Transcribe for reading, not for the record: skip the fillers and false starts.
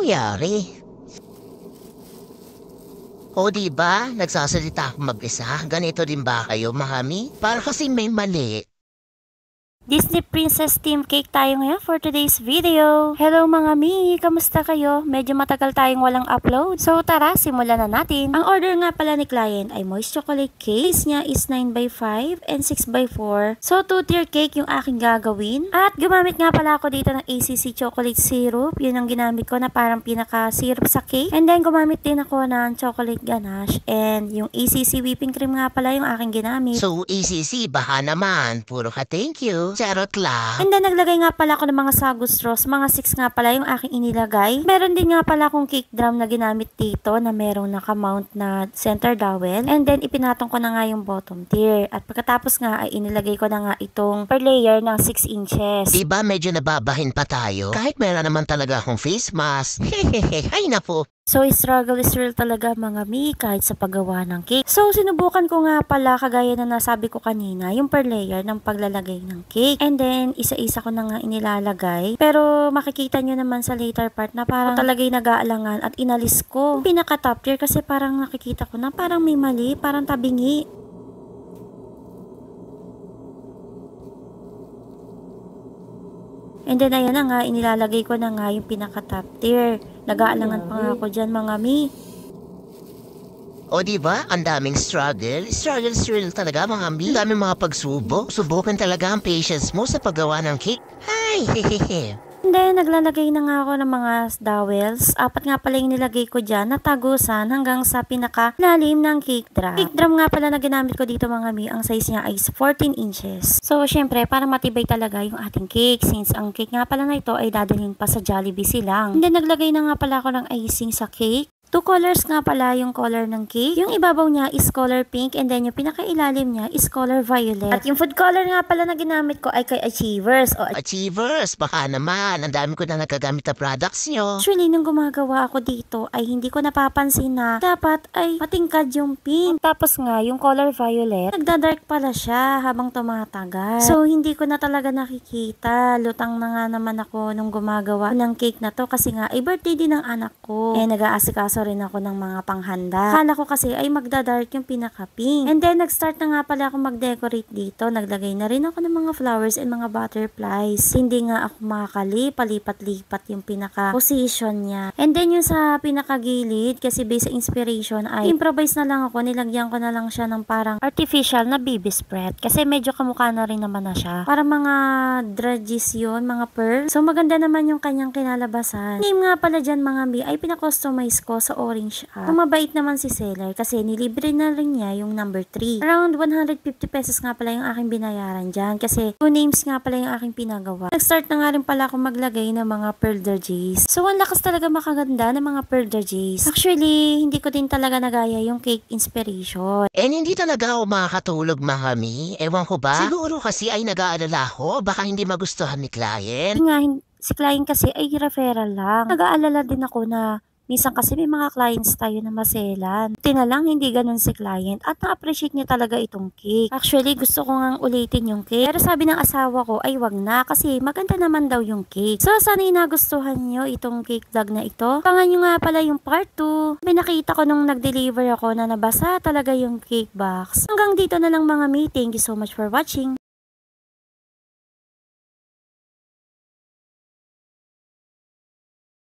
nangyari? O diba, nagsasalita akong mag-isa? Ganito din ba kayo, Mahami? Para kasi may mali. Disney Princess Team Cake tayo ngayon for today's video. Hello mga mi! Kamusta kayo? Medyo matagal tayong walang upload. So tara, simulan na natin. Ang order nga pala ni client ay moist chocolate cake. Size niya is 9x5 and 6x4. So 2-tier cake yung aking gagawin. At gumamit nga pala ako dito ng ACC chocolate syrup. Yun ang ginamit ko na parang pinaka-syrup sa cake. And then gumamit din ako ng chocolate ganache. And yung ACC whipping cream nga pala yung aking ginamit. So, ACC, baka naman. Puro ka thank you. Charot lang. And then naglagay nga pala ako ng mga sago straws. Mga 6 nga pala yung aking inilagay. Meron din nga pala akong cake drum na ginamit dito na merong naka-mount na center dowel. And then ipinatong ko na nga yung bottom tier. At pagkatapos nga ay inilagay ko na nga itong per layer ng 6 inches. Diba medyo nababahin pa tayo? Kahit meron naman talaga akong face mask. Hehehe, ay napo. So, struggle is real talaga mga mi kahit sa paggawa ng cake. So, sinubukan ko nga pala kagaya na nasabi ko kanina, yung per layer ng paglalagay ng cake. And then, isa-isa ko na nga inilalagay. Pero, makikita nyo naman sa later part na parang talagay nag-aalangan at inalis ko. Pinaka-top tier kasi parang nakikita ko na parang may mali, parang tabingi. And then, ayan na nga, inilalagay ko na nga yung pinaka-top tier. Nag-aalangan pa nga ako dyan, mga mi. O diba, ang daming struggle. Struggle is real talaga, mga mi. Ang daming mga pagsubok. Subukan talaga ang patience mo sa paggawa ng cake. Ay, hehehe. And then, naglalagay na nga ako ng mga dowels. 4 nga pala yung nilagay ko dyan na tagusan hanggang sa pinaka-lalim ng cake drum. Cake drum nga pala na ginamit ko dito mga mi, ang size niya ay 14 inches. So, syempre, para matibay talaga yung ating cake since ang cake nga pala na ito ay dadalhin pa sa Jollibee silang. And then, naglagay na nga pala ako ng icing sa cake. 2 colors nga pala yung color ng cake. Yung ibabaw niya is color pink and then yung pinakailalim niya is color violet. At yung food color nga pala na ginamit ko ay kay Achievers. Achievers, baka naman. Ang dami ko na nagagamit na products nyo. Actually, nung gumagawa ako dito ay hindi ko napapansin na dapat ay matingkad yung pink. Tapos nga, yung color violet, nagdadark pala siya habang tumatagal. So, hindi ko na talaga nakikita. Lutang na nga naman ako nung gumagawa ng cake na to kasi nga ay birthday din ng anak ko. Eh, nag-aasikaso rin ako ng mga panghanda. Akala ko kasi ay magda-dark yung pinaka-pink. And then, nag-start na nga pala ako mag-decorate dito. Naglagay na rin ako ng mga flowers and mga butterflies. Hindi nga ako makakali, palipat-lipat yung pinaka-position niya. And then, yung sa pinaka-gilid, kasi based sa inspiration ay improvise na lang ako. Nilagyan ko na lang siya ng parang artificial na baby spread. Kasi medyo kamukha na rin naman na siya. Para mga dredges yun, mga pearl. So, maganda naman yung kanyang kinalabasan. Name nga pala dyan mga mi ay pinakustomize ko sa orange app. Mabait naman si seller kasi nilibre na rin niya yung number 3. Around 150 pesos nga pala yung aking binayaran dyan kasi 2 names nga pala yung aking pinagawa. Nag-start na nga rin pala ako maglagay ng mga pearl dergies. So, ang lakas talaga makaganda ng mga pearl dergies. Actually, hindi ko din talaga nagaya yung cake inspiration. And hindi talaga ako makakatulog, mga mi. Ewan ko ba? Siguro kasi ay nag-aalala ako. Baka hindi magustuhan ni client. Nga, si client kasi ay referral lang. Nag-aalala din ako na minsan kasi may mga clients tayo na maselan. Tinalang hindi ganun si client at na-appreciate niya talaga itong cake. Actually, gusto ko ngang ulitin yung cake. Pero sabi ng asawa ko ay wag na kasi maganda naman daw yung cake. So, sana nagustuhan nyo itong cake vlog na ito. Pangan nyo nga pala yung part 2. May nakita ko nung nag-deliver ako na nabasa talaga yung cake box. Hanggang dito na lang mga mi. Thank you so much for watching.